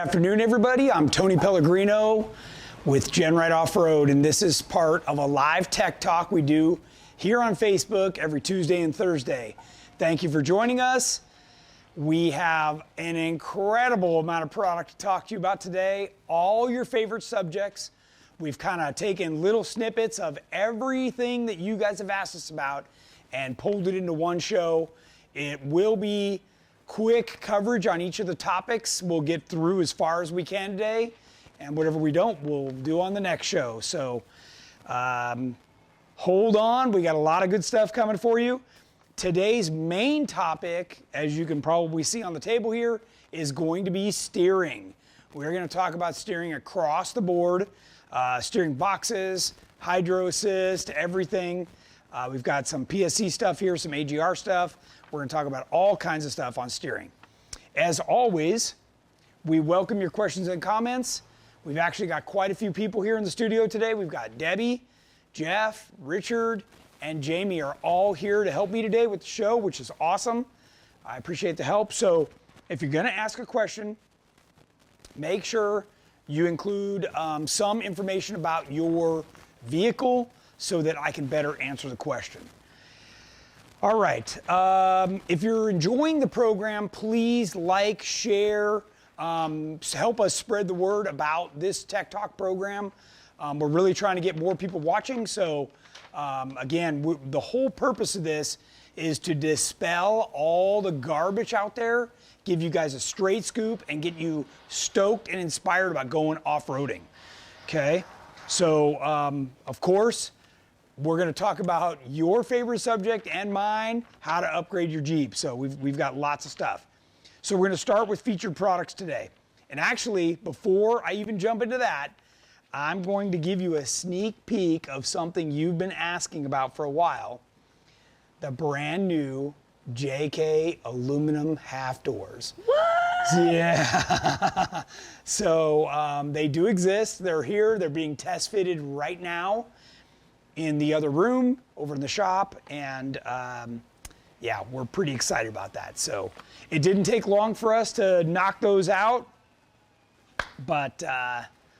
afternoon, everybody. I'm Tony Pellegrino with GenRight Off-Road, and this is part of a live tech talk we do here on Facebook every Tuesday and Thursday. Thank you for joining us. We have an incredible amount of product to talk to you about today, all your favorite subjects. We've kind of taken little snippets of everything that you guys have asked us about and pulled it into one show. It will be quick coverage on each of the topics. We'll get through as far as we can today, and whatever we don't, we'll do on the next show. So hold on, we got a lot of good stuff coming for you. Today's main topic, as you can probably see on the table here, is going to be steering. We're going to talk about steering across the board, steering boxes, hydro assist, everything. We've got some PSC stuff here, some AGR stuff. We're going to talk about all kinds of stuff on steering. As always, we welcome your questions and comments. We've actually got quite a few people here in the studio today. We've got Debbie, Jeff, Richard, and Jamie are all here to help me today with the show, which is awesome. I appreciate the help. So if you're going to ask a question, make sure you include some information about your vehicle so that I can better answer the question. All right, if you're enjoying the program, please like, share, help us spread the word about this Tech Talk program. We're really trying to get more people watching, so again, the whole purpose of this is to dispel all the garbage out there, give you guys a straight scoop, and get you stoked and inspired about going off-roading, okay? So, of course, we're going to talk about your favorite subject and mine, how to upgrade your Jeep. So we've got lots of stuff. So we're going to start with featured products today. And actually, before I even jump into that, I'm going to give you a sneak peek of something you've been asking about for a while. The brand new JK aluminum half doors. What? Yeah. So they do exist. They're here. They're being test fitted right now in the other room over in the shop, and yeah, we're pretty excited about that. So it didn't take long for us to knock those out, but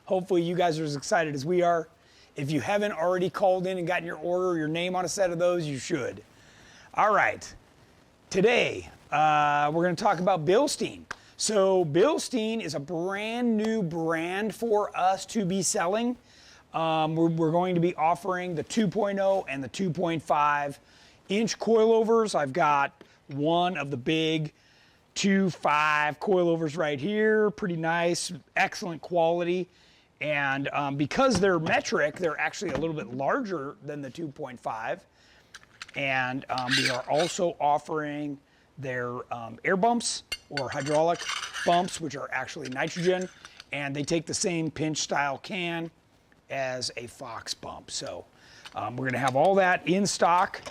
hopefully you guys are as excited as we are. If you haven't already called in and gotten your order or your name on a set of those, you should. All right, today we're going to talk about Bilstein. So Bilstein is a brand new brand for us to be selling. We're going to be offering the 2.0 and the 2.5 inch coilovers. I've got one of the big 2.5 coilovers right here. Pretty nice, excellent quality. And because they're metric, they're actually a little bit larger than the 2.5. And we are also offering their air bumps or hydraulic bumps, which are actually nitrogen. And they take the same pinch style can as a Fox bump. So we're going to have all that in stock.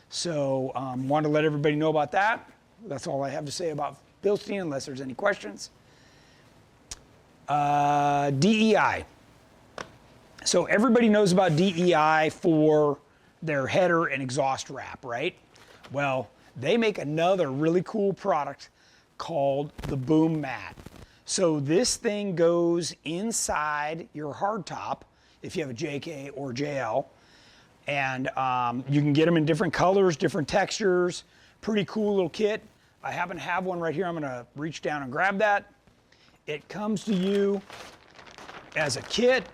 So want to let everybody know about that. That's all I have to say about Bilstein, unless there's any questions. DEI. So everybody knows about DEI for their header and exhaust wrap, right? Well, they make another really cool product called the Boom Mat. So this thing goes inside your hardtop if you have a JK or JL, and you can get them in different colors, different textures. Pretty cool little kit. I happen to have one right here. I'm going to reach down and grab that. It comes to you as a kit,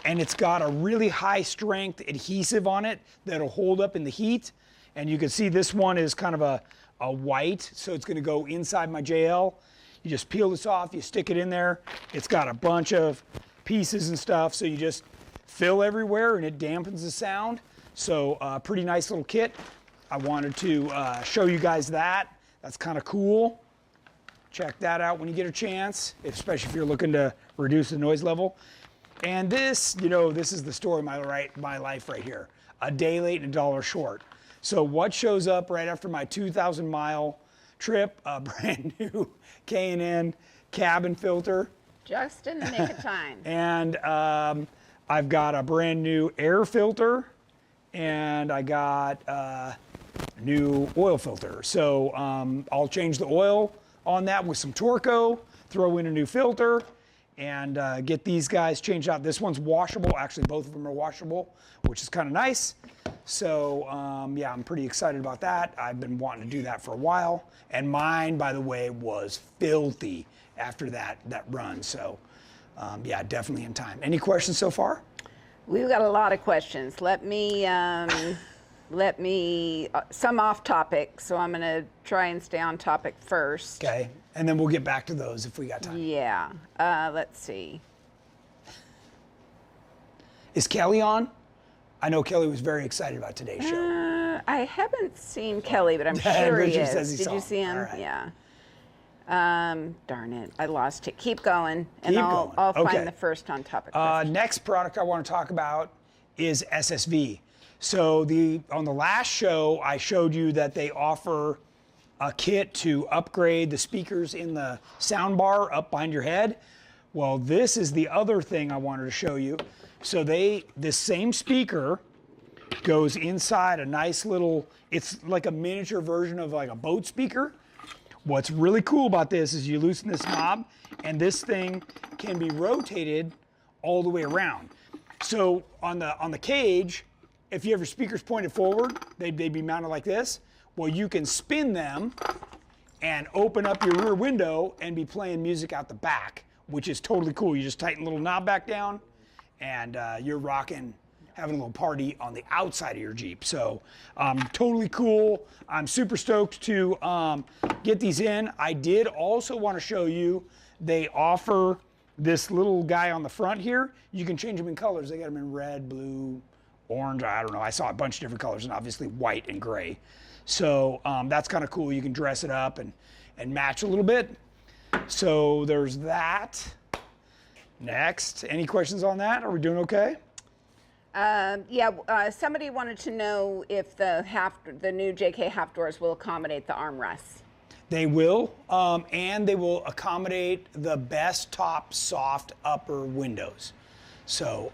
and it's got a really high strength adhesive on it that'll hold up in the heat. And you can see this one is kind of a white, so it's going to go inside my JL. You just peel this off, you stick it in there. It's got a bunch of pieces and stuff, so you just fill everywhere and it dampens the sound. So pretty nice little kit. I wanted to show you guys that. That's kind of cool. Check that out when you get a chance, especially if you're looking to reduce the noise level. And this, you know, this is the story of my life right here. A day late and $1 short. So what shows up right after my 2,000 mile trip? A brand new K&N cabin filter. Just in the nick of time. And I've got a brand new air filter, and I got a new oil filter. So I'll change the oil on that with some Torco, throw in a new filter, and get these guys changed out. This one's washable. Actually, both of them are washable, which is kind of nice. So yeah, I'm pretty excited about that. I've been wanting to do that for a while. And mine, by the way, was filthy after that run. So yeah, definitely in time. Any questions so far? We've got a lot of questions. Let me, some off topic, so I'm gonna try and stay on topic first. Okay, and then we'll get back to those if we got time. Yeah, let's see. Is Kelly on? I know Kelly was very excited about today's show. I haven't seen Kelly, but I'm sure he Richard is. says he Did saw you him. see him? All right. Yeah. Darn it, I lost it. Keep going, and Keep I'll going. Okay. find the first on topic question. Next product I want to talk about is SSV. So on the last show, I showed you that they offer a kit to upgrade the speakers in the sound bar up behind your head. Well, this is the other thing I wanted to show you. So this same speaker goes inside a nice little, it's like a miniature version of like a boat speaker. What's really cool about this is you loosen this knob and this thing can be rotated all the way around. So on the cage, if you have your speakers pointed forward, they'd be mounted like this. Well, you can spin them and open up your rear window and be playing music out the back, which is totally cool. You just tighten the little knob back down and you're rocking, having a little party on the outside of your Jeep. So totally cool. I'm super stoked to get these in. I did also want to show you, they offer this little guy on the front here. You can change them in colors. They got them in red, blue, orange, I don't know. I saw a bunch of different colors and obviously white and gray. So that's kind of cool. You can dress it up and match a little bit. So there's that. Next, any questions on that? Are we doing okay? Yeah, somebody wanted to know if the new JK half doors will accommodate the armrests. They will, and they will accommodate the best top soft upper windows. So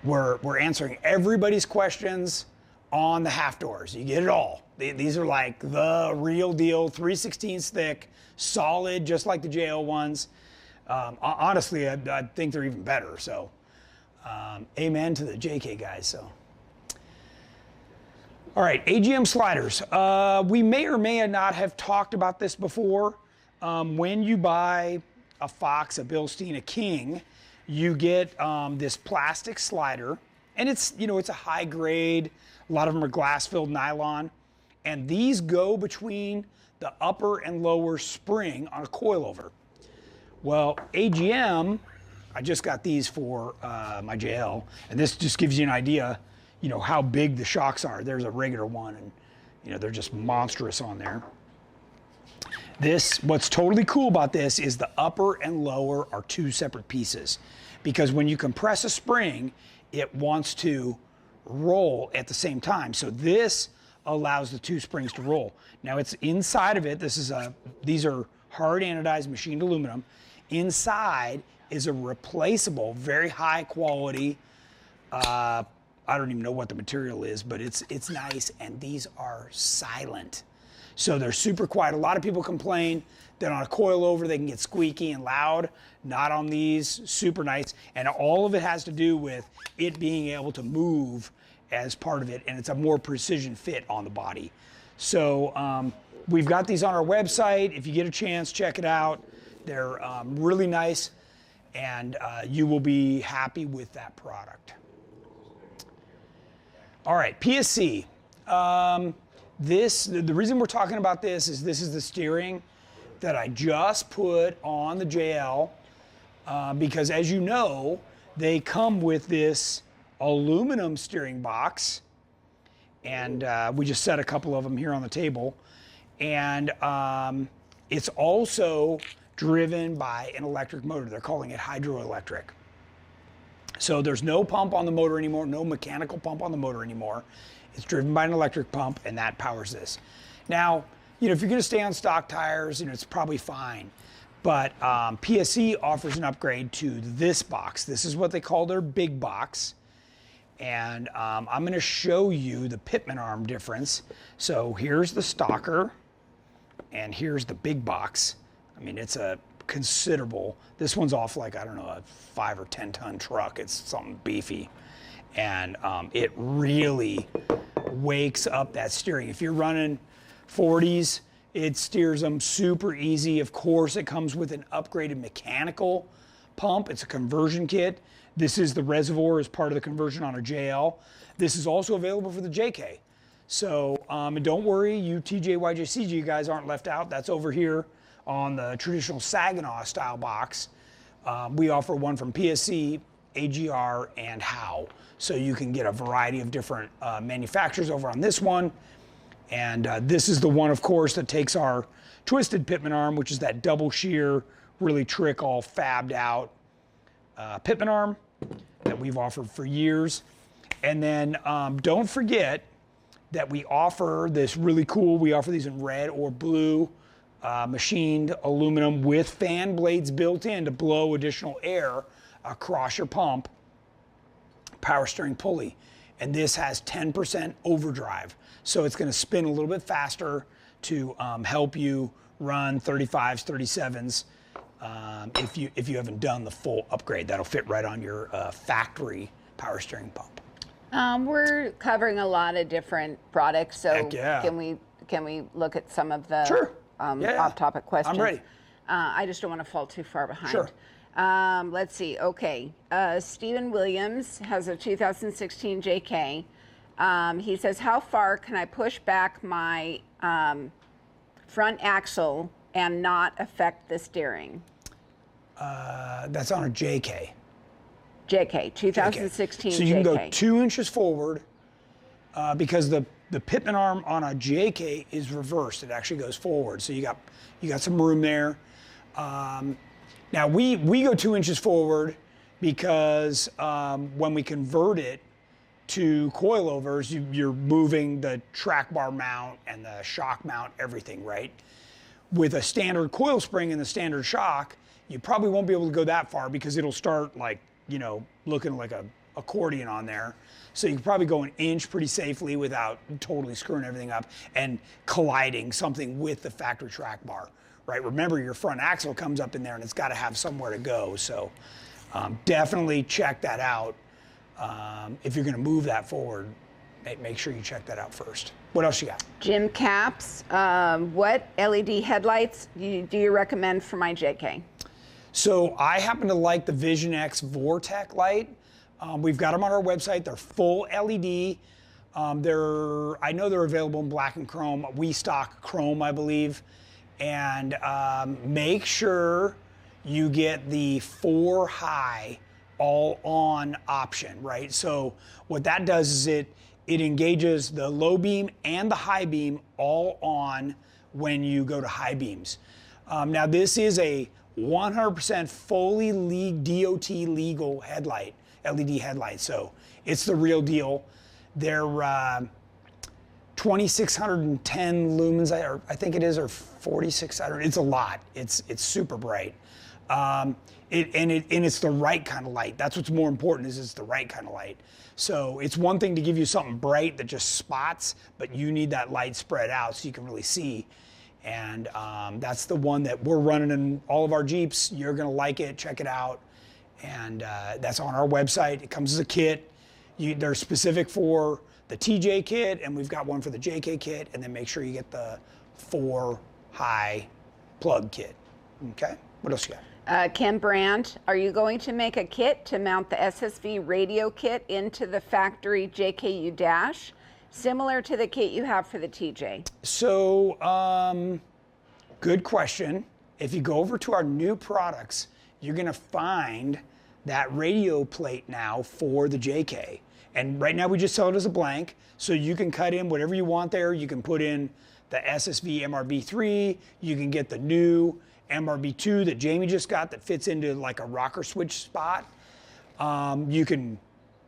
we're answering everybody's questions on the half doors. You get it all. These are like the real deal, 3/16 thick, solid, just like the JL ones. Honestly, I think they're even better. So amen to the JK guys. So. All right, AGM sliders. We may or may not have talked about this before. When you buy a Fox, a Bilstein, a King, you get this plastic slider, and it's a high grade. A lot of them are glass-filled nylon, and these go between the upper and lower spring on a coilover. Well, AGM, I just got these for my JL, and this just gives you an idea, how big the shocks are. There's a regular one, and they're just monstrous on there. What's totally cool about this is the upper and lower are two separate pieces, because when you compress a spring, it wants to roll at the same time. So this allows the two springs to roll. Now it's inside of it. These are hard anodized machined aluminum. Inside is a replaceable, very high quality, I don't even know what the material is, but it's nice, and these are silent. So they're super quiet. A lot of people complain that on a coilover they can get squeaky and loud. Not on these, super nice. And all of it has to do with it being able to move as part of it, and it's a more precision fit on the body. So we've got these on our website. If you get a chance, check it out. They're really nice, and you will be happy with that product. All right, PSC. The reason we're talking about this is the steering that I just put on the JL because, as you know, they come with this aluminum steering box, and we just set a couple of them here on the table, and it's also driven by an electric motor. They're calling it hydroelectric. So there's no pump on the motor anymore, no mechanical pump on the motor anymore. It's driven by an electric pump, and that powers this. Now, if you're gonna stay on stock tires, it's probably fine. But PSC offers an upgrade to this box. This is what they call their big box. And I'm gonna show you the pitman arm difference. So here's the stalker, and here's the big box. I mean, it's a considerable. This one's off like, I don't know, a 5 or 10 ton truck. It's something beefy. And it really wakes up that steering. If you're running 40s, it steers them super easy. Of course, it comes with an upgraded mechanical pump. It's a conversion kit. This is the reservoir as part of the conversion on a JL. This is also available for the JK. So and don't worry, you TJYJCG guys aren't left out. That's over here on the traditional Saginaw style box. We offer one from PSC, AGR, and Howe. So you can get a variety of different manufacturers over on this one. And this is the one, of course, that takes our twisted pitman arm, which is that double shear, really trick, all fabbed out pitman arm that we've offered for years. And then don't forget that we offer this really cool, we offer these in red or blue, machined aluminum with fan blades built in to blow additional air across your pump, power steering pulley. And this has 10% overdrive. So it's gonna spin a little bit faster to help you run 35s, 37s if you haven't done the full upgrade. That'll fit right on your factory power steering pump. We're covering a lot of different products, so Heck yeah. can we look at some of the Sure. off-topic questions? I'm ready. I just don't want to fall too far behind. Sure. Let's see. Okay. Stephen Williams has a 2016 JK. He says, how far can I push back my front axle and not affect the steering? That's on a JK. JK, 2016 JK. So you can go 2 inches forward because the pitman arm on a JK is reversed. It actually goes forward. So you got some room there. Now we go 2 inches forward because when we convert it to coilovers, you're moving the track bar mount and the shock mount, everything, right? With a standard coil spring and the standard shock, you probably won't be able to go that far because it'll start like, you know, looking like a accordion on there. So you can probably go an inch pretty safely without totally screwing everything up and colliding something with the factory track bar, right? Remember, your front axle comes up in there and it's got to have somewhere to go. So definitely check that out. If you're going to move that forward, make sure you check that out first. What else you got? Jim Caps, what LED headlights do you recommend for my JK? So I happen to like the Vision X Vortec light. We've got them on our website. They're full LED. I know they're available in black and chrome. We stock chrome, I believe. And make sure you get the 4 high all on option, right? So what that does is it engages the low beam and the high beam all on when you go to high beams. Now this is a 100% fully DOT legal headlight, LED headlight. So it's the real deal. They're 2,610 lumens, I think it is, or 4,600. It's a lot. It's super bright. It's the right kind of light. That's what's more important, is it's the right kind of light. So it's one thing to give you something bright that just spots, but you need that light spread out so you can really see. And that's the one that we're running in all of our Jeeps. You're gonna like it, check it out. And that's on our website. It comes as a kit. They're specific for the TJ kit, and we've got one for the JK kit, and then make sure you get the 4 high plug kit. Okay, what else you got? Ken Brandt, are you going to make a kit to mount the SSV radio kit into the factory JKU dash, similar to the kit you have for the TJ? So, good question. If you go over to our new products, you're gonna find that radio plate now for the JK. And right now we just sell it as a blank, so you can cut in whatever you want there. You can put in the SSV MRB3, you can get the new MRB2 that Jamie just got that fits into like a rocker switch spot. You can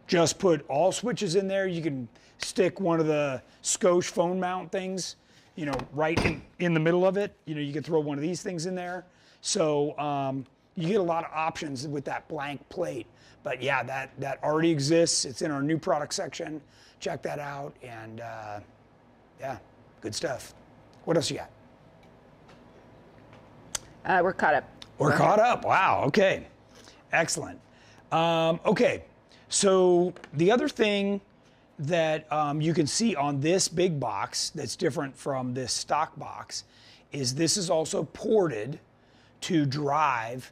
just put all switches in there. You can stick one of the Scosche phone mount things, you know, right in the middle of it. You know, you can throw one of these things in there. So you get a lot of options with that blank plate. But yeah, that already exists. It's in our new product section. Check that out. And yeah, good stuff. What else you got? We're caught up. Or caught up. Wow. Okay. Excellent. Okay. So the other thing that you can see on this big box that's different from this stock box is this is also ported to drive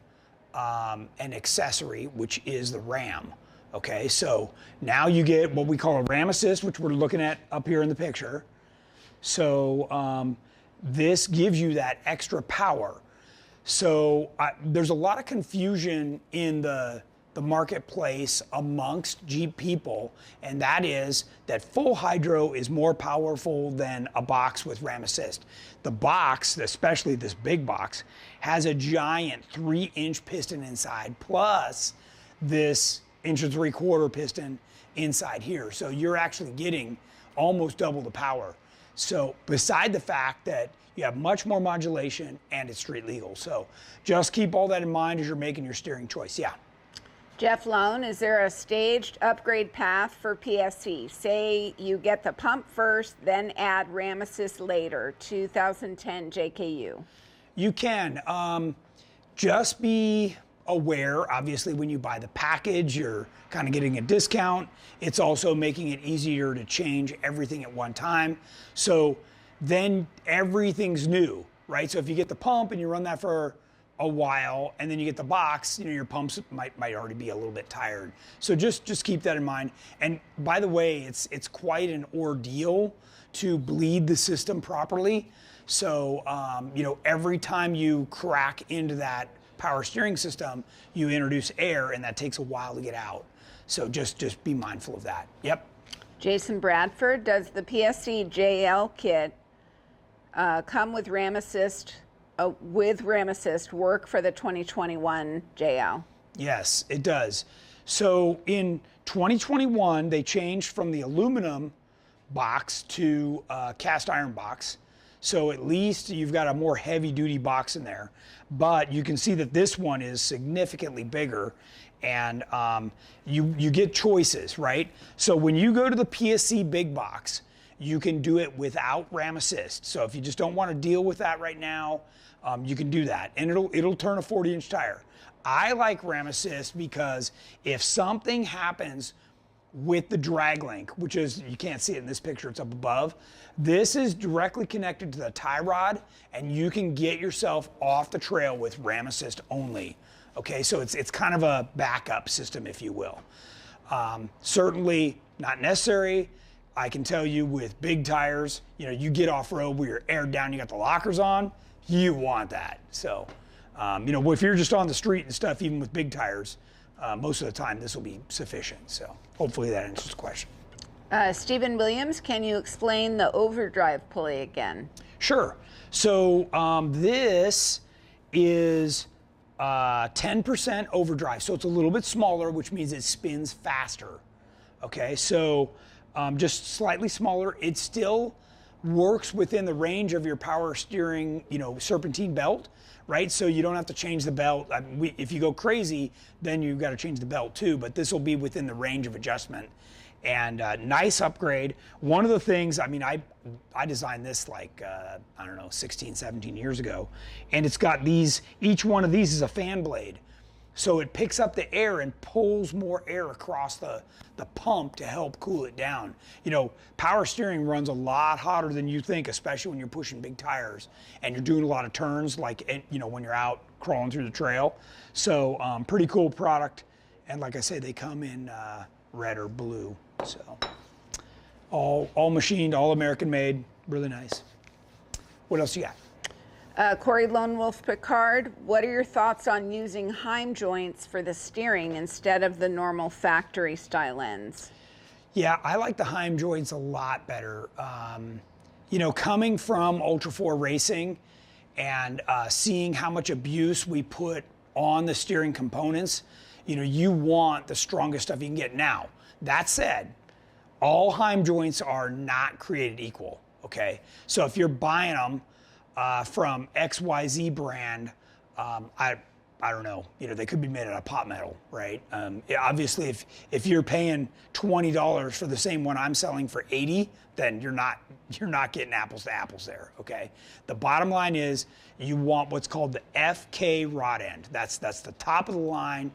an accessory, which is the RAM. Okay, so now you get what we call a RAM assist, which we're looking at up here in the picture. So this gives you that extra power. So there's a lot of confusion in the marketplace amongst Jeep people, and that is that full hydro is more powerful than a box with RAM assist. The box, especially this big box, has a giant 3-inch piston inside, plus this 1 3/4 piston inside here. So you're actually getting almost double the power. So beside the fact that you have much more modulation and it's street legal. So just keep all that in mind as you're making your steering choice. Yeah. Jeff Lone, is there a staged upgrade path for PSC? Say you get the pump first, then add RAM assist later, 2010 JKU. You can. Just be aware, obviously, when you buy the package, you're kind of getting a discount. It's also making it easier to change everything at one time. So then everything's new, right? So if you get the pump and you run that for a while, and then you get the box, your pumps might already be a little bit tired. So just keep that in mind. And by the way, it's quite an ordeal to bleed the system properly. So every time you crack into that power steering system, you introduce air, and that takes a while to get out. So just be mindful of that. Yep. Jason Bradford, does the PSC JL kit come with RAM assist? Work for the 2021 JL? Yes, it does. So in 2021, they changed from the aluminum box to cast iron box. So at least you've got a more heavy duty box in there. But you can see that this one is significantly bigger, and you get choices, right? So when you go to the PSC big box, you can do it without RAM assist. So if you just don't want to deal with that right now, you can do that, and it'll turn a 40-inch tire. I like RAM assist because if something happens with the drag link, which is, you can't see it in this picture, it's up above, this is directly connected to the tie rod, and you can get yourself off the trail with RAM assist only. Okay, so it's kind of a backup system, if you will. Certainly not necessary. I can tell you with big tires, you get off-road where you're aired down, you got the lockers on, you want that. So, if you're just on the street and stuff, even with big tires, most of the time this will be sufficient. So hopefully that answers the question. Stephen Williams, can you explain the overdrive pulley again? Sure. So this is 10% overdrive. So it's a little bit smaller, which means it spins faster. Okay, so just slightly smaller. It still works within the range of your power steering, serpentine belt, right? So you don't have to change the belt. If you go crazy, then you've got to change the belt too, but this will be within the range of adjustment. And nice upgrade. One of the things, I designed this 16, 17 years ago, and it's got these, each one of these is a fan blade. So it picks up the air and pulls more air across the pump to help cool it down. Power steering runs a lot hotter than you think, especially when you're pushing big tires and you're doing a lot of turns, when you're out crawling through the trail. So pretty cool product. And like I say, they come in red or blue. So all machined, all American made, really nice. What else you got? Corey Lone Wolf Picard, what are your thoughts on using Heim joints for the steering instead of the normal factory style ends? Yeah, I like the Heim joints a lot better. Coming from Ultra 4 racing and seeing how much abuse we put on the steering components, you want the strongest stuff you can get. Now, that said, all Heim joints are not created equal, okay? So if you're buying them from XYZ brand, I don't know, they could be made out of pot metal, right? Obviously, if you're paying $20 for the same one I'm selling for 80, then you're not getting apples to apples there, okay? The bottom line is you want what's called the FK rod end. That's the top of the line.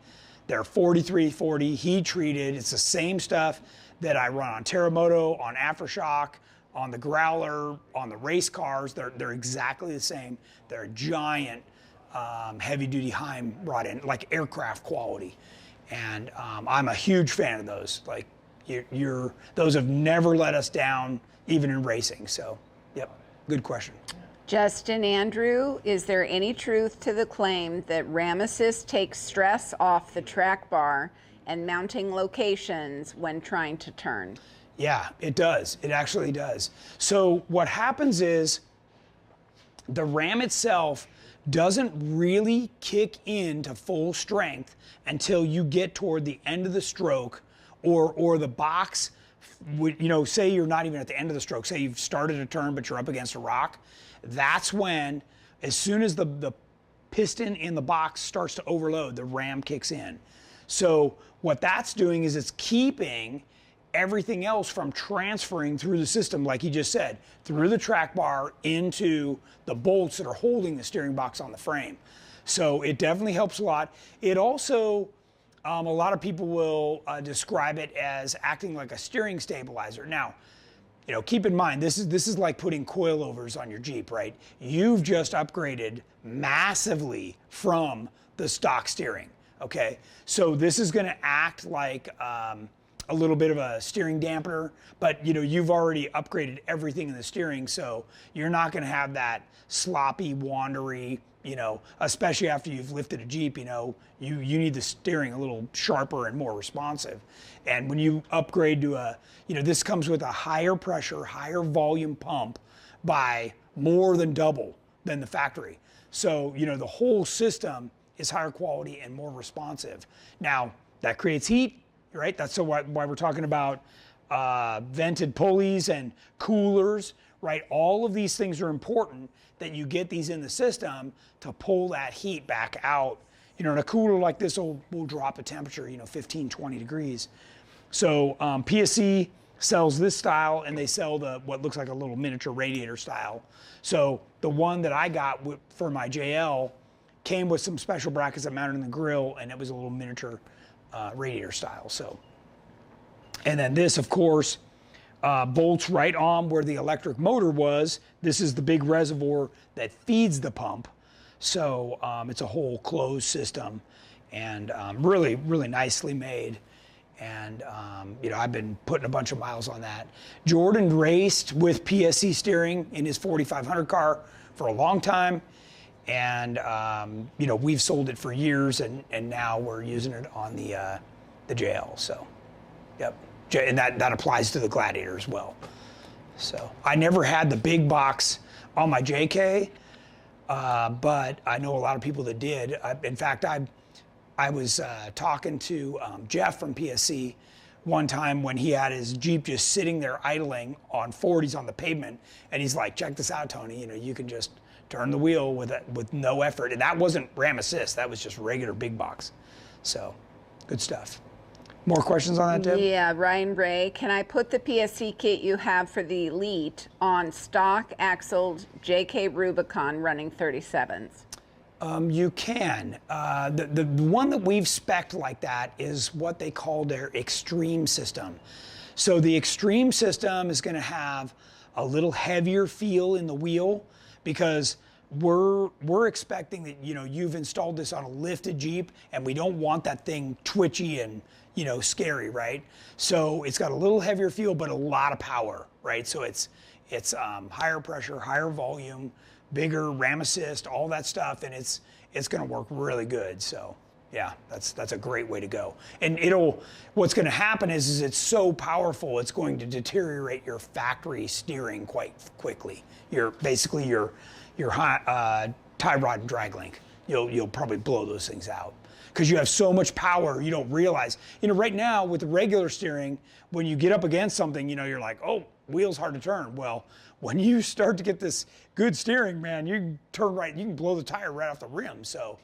They're 4340 heat treated. It's the same stuff that I run on Terremoto, on Aftershock, on the Growler, on the race cars. They're exactly the same. They're a giant heavy-duty Heim rod end, like aircraft quality. And I'm a huge fan of those. Like, those have never let us down, even in racing. So, yep, good question. Justin Andrew, is there any truth to the claim that Ram Assist takes stress off the track bar and mounting locations when trying to turn? Yeah, it does. It actually does. So what happens is the Ram itself doesn't really kick into full strength until you get toward the end of the stroke, or the box, say you're not even at the end of the stroke, say you've started a turn but you're up against a rock. That's when, as soon as the piston in the box starts to overload, the Ram kicks in. So what that's doing is it's keeping everything else from transferring through the system, like he just said, through the track bar into the bolts that are holding the steering box on the frame. So it definitely helps a lot. It also, a lot of people will describe it as acting like a steering stabilizer. Now, keep in mind, this is like putting coilovers on your Jeep, right? You've just upgraded massively from the stock steering, okay? So this is gonna act like a little bit of a steering dampener, but you've already upgraded everything in the steering, so you're not gonna have that sloppy, wandery, especially after you've lifted a Jeep, you need the steering a little sharper and more responsive. And when you upgrade to this comes with a higher pressure, higher volume pump by more than double than the factory. So, the whole system is higher quality and more responsive. Now, that creates heat, right? That's why we're talking about vented pulleys and coolers, right? All of these things are important that you get these in the system to pull that heat back out. And a cooler like this will drop the temperature, 15, 20 degrees. So PSC sells this style, and they sell what looks like a little miniature radiator style. So the one that I got for my JL came with some special brackets that mounted in the grill, and it was a little miniature radiator style. So, and then this, of course, bolts right on where the electric motor was. This is the big reservoir that feeds the pump. So it's a whole closed system, and really, really nicely made. And I've been putting a bunch of miles on that. Jordan raced with PSC steering in his 4500 car for a long time. And we've sold it for years, and now we're using it on the JL. So, yep, and that applies to the Gladiator as well. So I never had the big box on my JK, but I know a lot of people that did. In fact, I was talking to Jeff from PSC one time when he had his Jeep just sitting there idling on 40s on the pavement, and he's like, "Check this out, Tony. You can just turn the wheel with no effort." And that wasn't Ram Assist, that was just regular big box. So, good stuff. More questions on that, Deb? Yeah, Ryan Ray, can I put the PSC kit you have for the Elite on stock axled JK Rubicon running 37s? You can. The one that we've spec'd like that is what they call their Extreme system. So the Extreme system is gonna have a little heavier feel in the wheel, because we're expecting that you've installed this on a lifted Jeep, and we don't want that thing twitchy and scary, right? So it's got a little heavier feel but a lot of power, right? So it's higher pressure, higher volume, bigger Ram Assist, all that stuff, and it's going to work really good. So yeah, that's a great way to go. And what's going to happen is it's so powerful, it's going to deteriorate your factory steering quite quickly. Your tie rod and drag link. You'll probably blow those things out because you have so much power you don't realize. Right now with the regular steering, when you get up against something, you're like, oh, wheel's hard to turn. Well, when you start to get this good steering, man, you can turn right, you can blow the tire right off the rim. So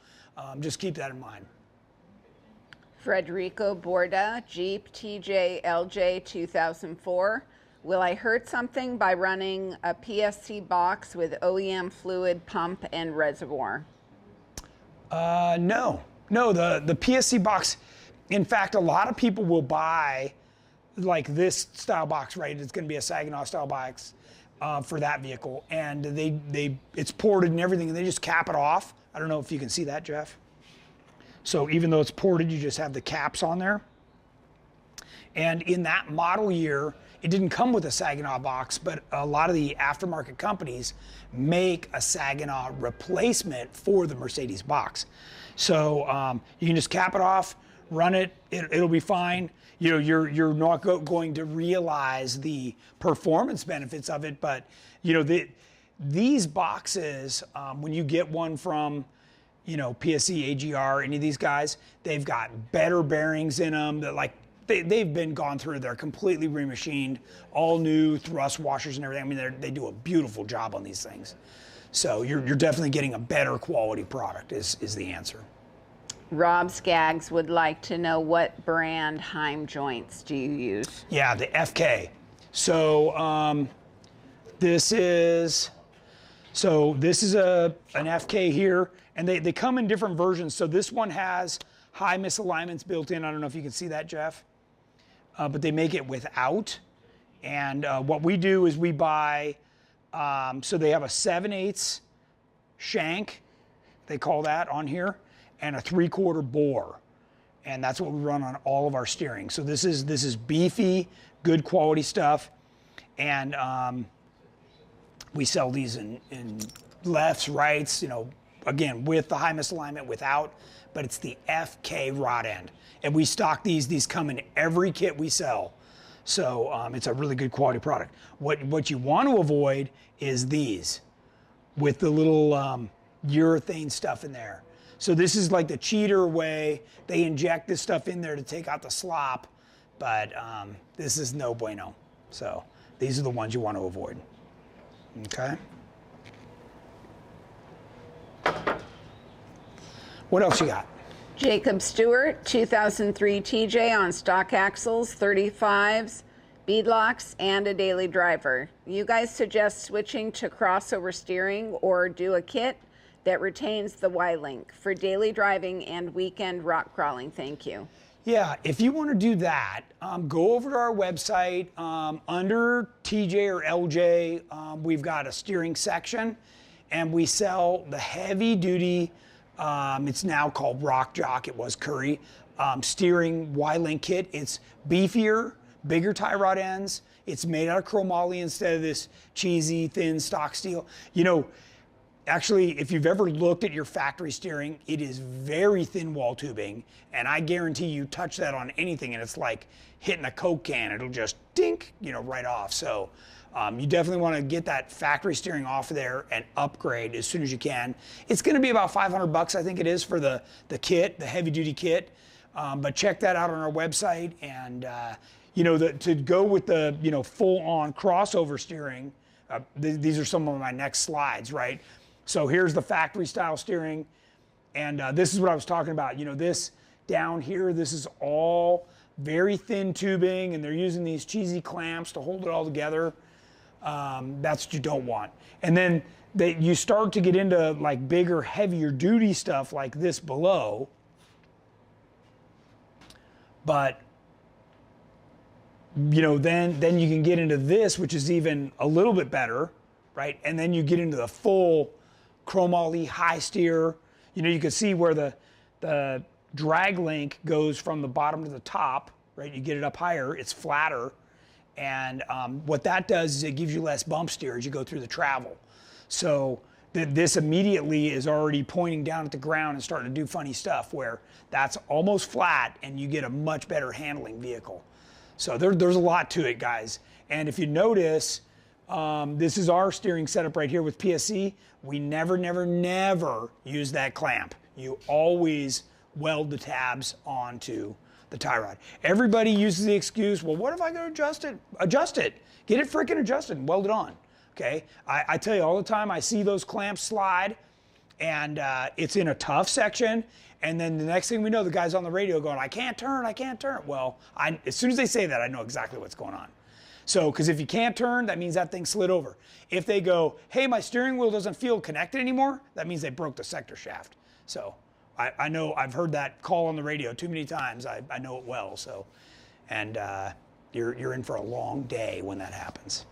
Just keep that in mind. Frederico Borda, Jeep TJ LJ 2004. Will I hurt something by running a PSC box with OEM fluid pump and reservoir? No, the PSC box, in fact, a lot of people will buy like this style box, right? It's going to be a Saginaw style box for that vehicle, and it's ported and everything, and they just cap it off. I don't know if you can see that, Jeff. So even though it's ported, you just have the caps on there. And in that model year, it didn't come with a Saginaw box, but a lot of the aftermarket companies make a Saginaw replacement for the Mercedes box. So you can just cap it off, run it, it'll be fine. You know, you're not going to realize the performance benefits of it, but you know, these boxes, when you get one from, you know, PSC, AGR, any of these guys, they've got better bearings in them that like, they've been gone through, they're completely remachined, all new thrust washers and everything. I mean, they do a beautiful job on these things. So you're definitely getting a better quality product is the answer. Rob Skaggs would like to know, what brand Heim joints do you use? Yeah, the FK. So this is an FK here, and they come in different versions. So this one has high misalignments built in. I don't know if you can see that, Jeff, but they make it without. And what we do is we buy, so they have a 7/8 shank, they call that on here, and a 3/4 bore. And that's what we run on all of our steering. So this is beefy, good quality stuff. And we sell these in lefts, rights, you know, again, with the high misalignment, without, but it's the FK rod end. And we stock these come in every kit we sell. So it's a really good quality product. What you want to avoid is these with the little urethane stuff in there. So this is like the cheater way. They inject this stuff in there to take out the slop, but this is no bueno. So these are the ones you want to avoid. Okay. What else you got? Jacob Stewart, 2003 TJ on stock axles, 35s, beadlocks, and a daily driver. You guys suggest switching to crossover steering or do a kit that retains the Y-link for daily driving and weekend rock crawling? Thank you. Yeah, if you want to do that, go over to our website. Under TJ or LJ, we've got a steering section, and we sell the heavy duty, it's now called Rock Jock, it was Curry, steering Y-link kit. It's beefier, bigger tie rod ends. It's made out of chromoly instead of this cheesy, thin stock steel. You know, actually, if you've ever looked at your factory steering, it is very thin wall tubing, and I guarantee you touch that on anything and it's like hitting a Coke can. It'll just dink, you know, right off. So you definitely want to get that factory steering off of there and upgrade as soon as you can. It's going to be about $500, I think it is, for the kit, the heavy duty kit. But check that out on our website, and you know, to go with the, you know, full on crossover steering. These are some of my next slides, right? So here's the factory style steering, and this is what I was talking about. You know, this down here, this is all very thin tubing, and they're using these cheesy clamps to hold it all together. That's what you don't want. And then you start to get into like bigger, heavier duty stuff like this below. But you know, then you can get into this, which is even a little bit better, right? And then you get into the full chromoly high steer. You know, you can see where the drag link goes from the bottom to the top, right? You get it up higher, it's flatter. And what that does is it gives you less bump steer as you go through the travel. So this immediately is already pointing down at the ground and starting to do funny stuff where that's almost flat and you get a much better handling vehicle. So there's a lot to it, guys. And if you notice, this is our steering setup right here with PSC. We never use that clamp. You always weld the tabs onto the tie rod. Everybody uses the excuse, well, what if I go adjust it? Adjust it. Get it freaking adjusted and weld it on. Okay? I tell you all the time, I see those clamps slide, and it's in a tough section. And then the next thing we know, the guy's on the radio going, I can't turn, I can't turn. Well, as soon as they say that, I know exactly what's going on. So, because if you can't turn, that means that thing slid over. If they go, hey, my steering wheel doesn't feel connected anymore, that means they broke the sector shaft. So, I know I've heard that call on the radio too many times. I know it well. So, and you're in for a long day when that happens.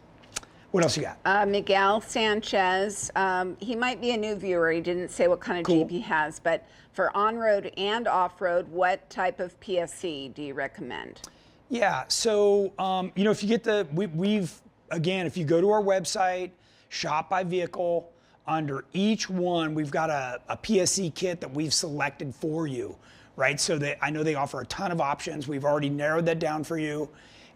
What else you got? Miguel Sanchez, he might be a new viewer. He didn't say what kind of Jeep he has, but for on-road and off-road, what type of PSC do you recommend? Yeah, so, if you get if you go to our website, shop by vehicle, under each one, we've got a PSC kit that we've selected for you, right? So I know they offer a ton of options. We've already narrowed that down for you.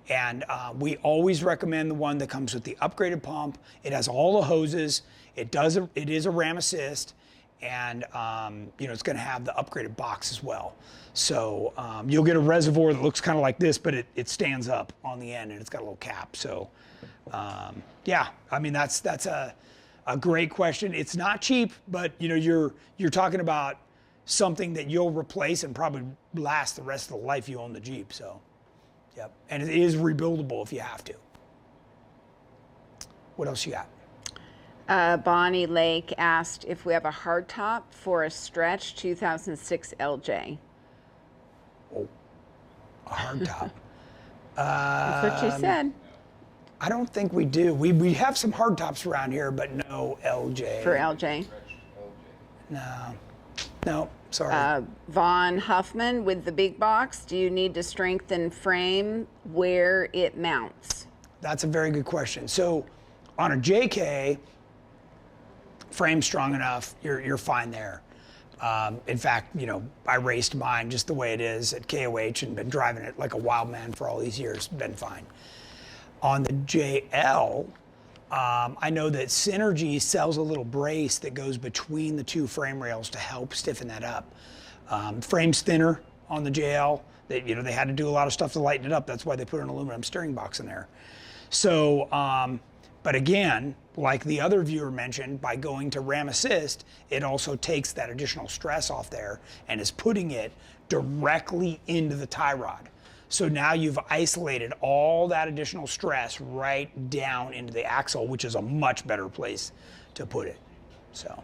And we always recommend the one that comes with the upgraded pump. It has all the hoses. It is a ram assist, and it's going to have the upgraded box as well. So you'll get a reservoir that looks kind of like this, but it stands up on the end and it's got a little cap. So yeah, I mean that's a great question. It's not cheap, but you're talking about something that you'll replace and probably last the rest of the life you own the Jeep. So. Yep, and it is rebuildable if you have to. What else you got? Bonnie Lake asked if we have a hardtop for a stretch 2006 LJ. Oh, a hardtop. That's what she said. I don't think we do. We have some hardtops around here, but no LJ. For LJ? No. Sorry. Vaughn Huffman with the big box. Do you need to strengthen frame where it mounts? That's a very good question. So on a JK, frame strong enough, you're fine there. In fact, I raced mine just the way it is at KOH and been driving it like a wild man for all these years, been fine. On the JL, I know that Synergy sells a little brace that goes between the two frame rails to help stiffen that up. Frame's thinner on the JL. They had to do a lot of stuff to lighten it up. That's why they put an aluminum steering box in there. So, but again, like the other viewer mentioned, by going to Ram Assist, it also takes that additional stress off there and is putting it directly into the tie rod. So now you've isolated all that additional stress right down into the axle, which is a much better place to put it. So,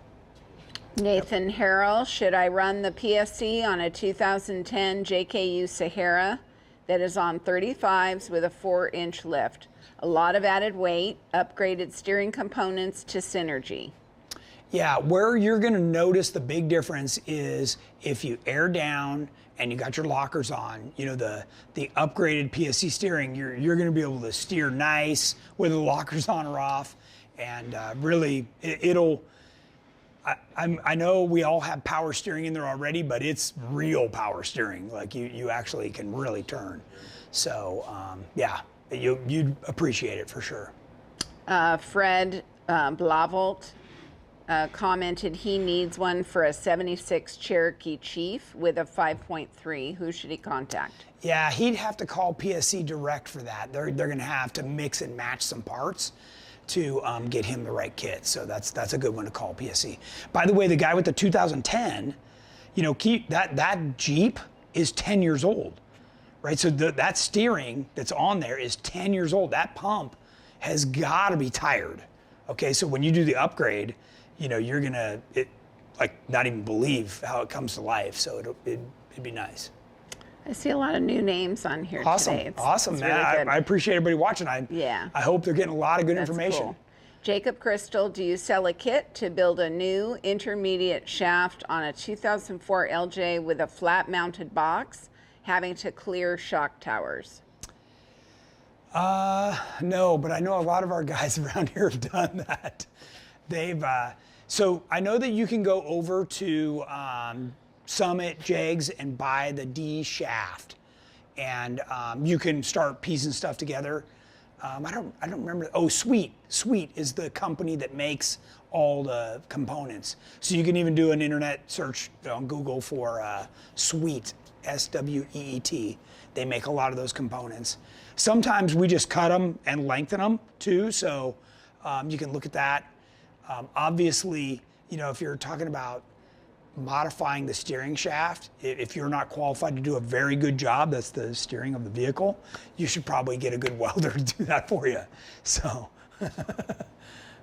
Nathan Harrell, should I run the PSC on a 2010 JKU Sahara that is on 35s with a 4-inch lift? A lot of added weight, upgraded steering components to Synergy. Yeah, where you're going to notice the big difference is if you air down and you got your lockers on, the upgraded PSC steering, you're going to be able to steer nice whether the lockers on or off, and really it'll. I know we all have power steering in there already, but it's real power steering. Like you actually can really turn. So yeah, you'd appreciate it for sure. Fred Blavolt commented he needs one for a 76 Cherokee Chief with a 5.3. Who should he contact? Yeah, he'd have to call PSC Direct for that. They're going to have to mix and match some parts to get him the right kit. So that's a good one to call PSC. By the way, the guy with the 2010, that Jeep is 10 years old, right? So that steering that's on there is 10 years old. That pump has got to be tired. Okay, so when you do the upgrade, you're gonna not even believe how it comes to life. So it'd be nice. I see a lot of new names on here today. Awesome, man. Really I appreciate everybody watching. I hope they're getting a lot of good information. Cool. Jacob Crystal, do you sell a kit to build a new intermediate shaft on a 2004 LJ with a flat mounted box, having to clear shock towers? No, but I know a lot of our guys around here have done that. They've, so I know that you can go over to Summit Jegs and buy the D shaft, and you can start piecing stuff together. I don't remember. Oh, Sweet is the company that makes all the components. So you can even do an internet search on Google for Sweet, SWEET. They make a lot of those components. Sometimes we just cut them and lengthen them too, so you can look at that. Obviously, you know, if you're talking about modifying the steering shaft, if you're not qualified to do a very good job, that's the steering of the vehicle, you should probably get a good welder to do that for you. So,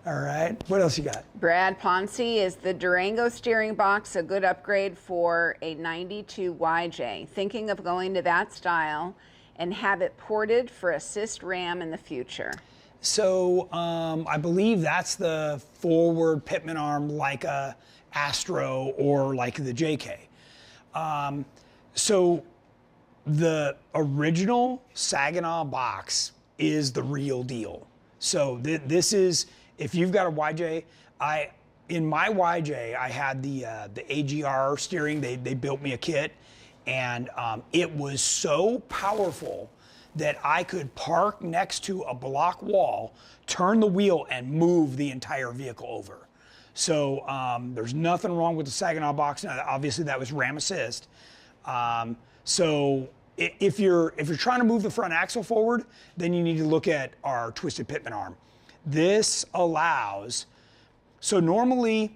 all right, what else you got? Brad Ponce, is the Durango steering box a good upgrade for a 92 YJ? Thinking of going to that style and have it ported for assist RAM in the future. So I believe that's the forward pitman arm like a Astro or like the JK. So the original Saginaw box is the real deal. So this is, if you've got a YJ, in my YJ, I had the AGR steering. They built me a kit, and it was so powerful that I could park next to a block wall, turn the wheel, and move the entire vehicle over. So there's nothing wrong with the Saginaw box. Now, obviously, that was RAM assist. So if you're trying to move the front axle forward, then you need to look at our twisted pitman arm. This allows, so normally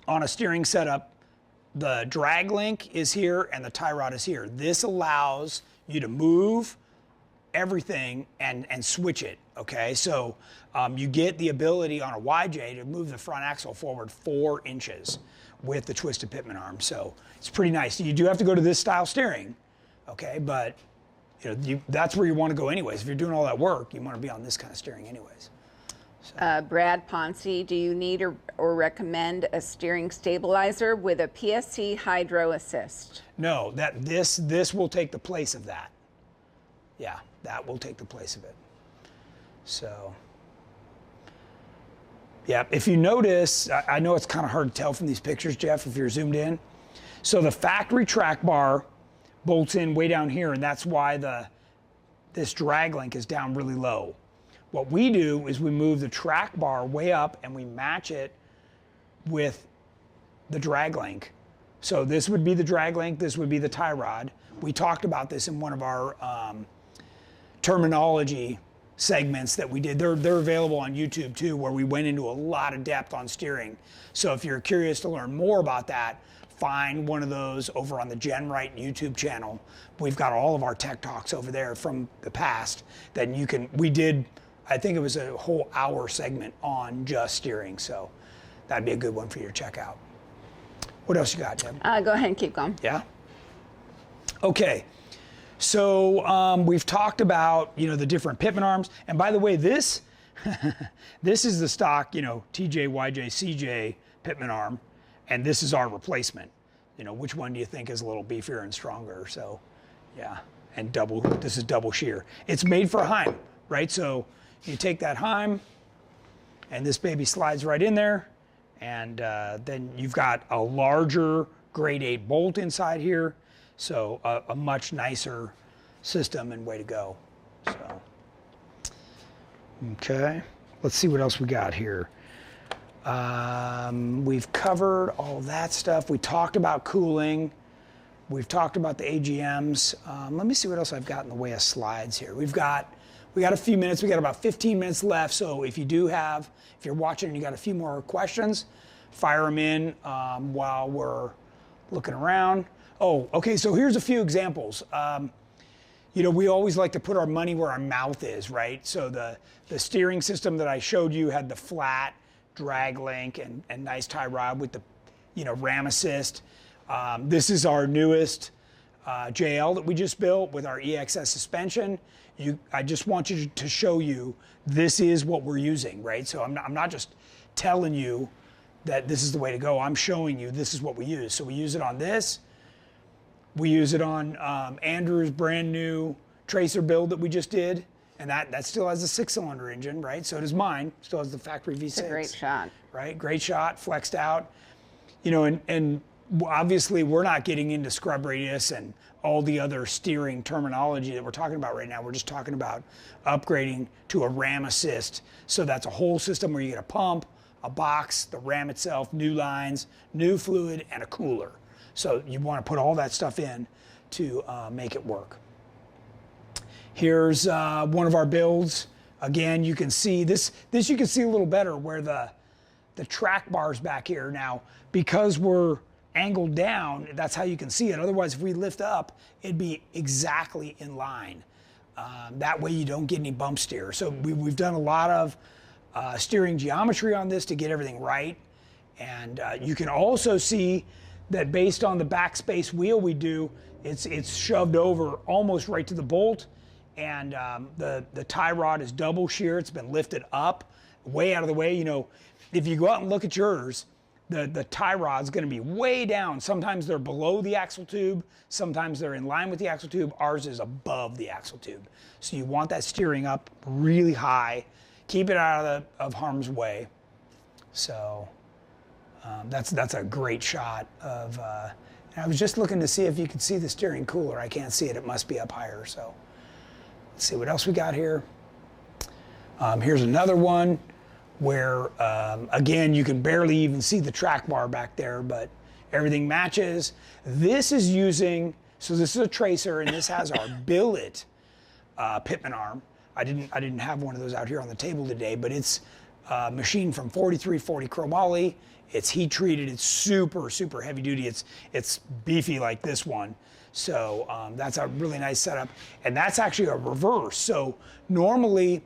on a steering setup, the drag link is here and the tie rod is here. This allows you to move everything and switch it, okay? So you get the ability on a YJ to move the front axle forward 4 inches with the twisted pitman arm. So it's pretty nice. You do have to go to this style steering, okay? But you know, that's where you want to go anyways. If you're doing all that work, you want to be on this kind of steering anyways. So. Brad Ponce, do you need or recommend a steering stabilizer with a PSC hydro assist? No, this will take the place of that. Yeah, that will take the place of it. So, yeah, if you notice, I know it's kind of hard to tell from these pictures, Jeff, if you're zoomed in. So the factory track bar bolts in way down here, and that's why this drag link is down really low. What we do is we move the track bar way up and we match it with the drag link. So this would be the drag link, this would be the tie rod. We talked about this in one of our terminology segments that we did. They're available on YouTube too, where we went into a lot of depth on steering. So if you're curious to learn more about that, find one of those over on the GenRight YouTube channel. We've got all of our tech talks over there from the past that you can, we did, I think it was a whole hour segment on just steering. So that'd be a good one for you to check out. What else you got, Deb? Go ahead and keep going. Yeah? Okay. So we've talked about, you know, the different pitman arms. And by the way, this is the stock, you know, TJ, YJ, CJ pitman arm. And this is our replacement. You know, which one do you think is a little beefier and stronger? So, yeah. And this is double shear. It's made for a Heim, right? So you take that Heim, and this baby slides right in there. And then you've got a larger grade 8 bolt inside here. So a much nicer system and way to go. So, okay, let's see what else we got here. We've covered all that stuff. We talked about cooling. We've talked about the AGMs. Let me see what else I've got in the way of slides here. We got a few minutes. We got about 15 minutes left. So if you're watching and you got a few more questions, fire them in while we're looking around. Oh, okay, so here's a few examples. You know, we always like to put our money where our mouth is, right? So the steering system that I showed you had the flat drag link and nice tie rod with the, you know, RAM assist. This is our newest JL that we just built with our EXS suspension. I just want you to show you this is what we're using, right? So I'm not just telling you that this is the way to go. I'm showing you this is what we use. So we use it on this. We use it on Andrew's brand new Tracer build that we just did. And that still has a 6-cylinder engine, right? So does mine. Still has the factory V6. It's a great shot. Right, great shot, flexed out. You know, and obviously we're not getting into scrub radius and all the other steering terminology that we're talking about right now. We're just talking about upgrading to a RAM assist. So that's a whole system where you get a pump, a box, the RAM itself, new lines, new fluid, and a cooler. So you want to put all that stuff in to make it work. Here's one of our builds. Again, you can see this you can see a little better where the the track bars back here. Now, because we're angled down, that's how you can see it. Otherwise, if we lift up, it'd be exactly in line. That way you don't get any bump steer. So we've done a lot of steering geometry on this to get everything right. And you can also see that based on the backspace wheel we do, it's shoved over almost right to the bolt. And the tie rod is double shear. It's been lifted up, way out of the way. You know, if you go out and look at yours, the tie rod's gonna be way down. Sometimes they're below the axle tube, sometimes they're in line with the axle tube. Ours is above the axle tube. So you want that steering up really high, keep it out of harm's way. So that's a great shot of, and I was just looking to see if you could see the steering cooler. I can't see it, it must be up higher. So let's see what else we got here. Here's another one where, again, you can barely even see the track bar back there, but everything matches. This is using, so this is a tracer, and this has our Billet pitman arm. I didn't have one of those out here on the table today, but it's machined from 4340 chromoly. It's heat treated. It's super, super heavy duty. It's beefy like this one. So that's a really nice setup. And that's actually a reverse. So normally,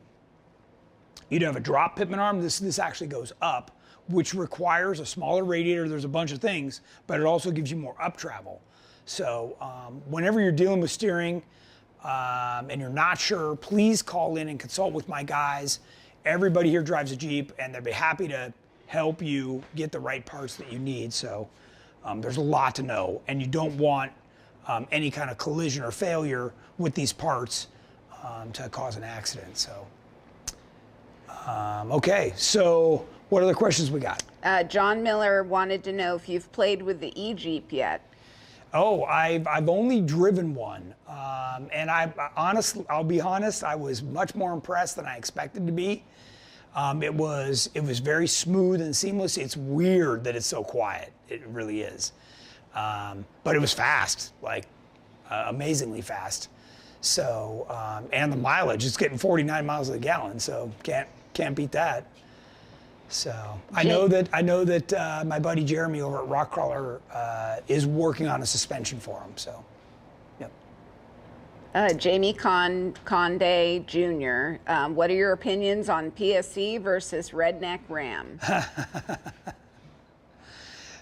you'd have a drop pitman arm. This actually goes up, which requires a smaller radiator. There's a bunch of things, but it also gives you more up travel. So whenever you're dealing with steering and you're not sure, please call in and consult with my guys. Everybody here drives a Jeep, and they'd be happy to help you get the right parts that you need. So there's a lot to know, and you don't want any kind of collision or failure with these parts to cause an accident. So. Okay, so what other questions we got? John Miller wanted to know if you've played with the e-Jeep yet. Oh, I've only driven one, and I'll be honest, I was much more impressed than I expected to be. It was very smooth and seamless. It's weird that it's so quiet. It really is, but it was fast, like amazingly fast. So and the mileage, it's getting 49 miles a gallon, so can't beat that. So I know that my buddy Jeremy over at Rockcrawler is working on a suspension for him. So, yep. Jamie Conde Jr., what are your opinions on PSC versus Redneck Ram?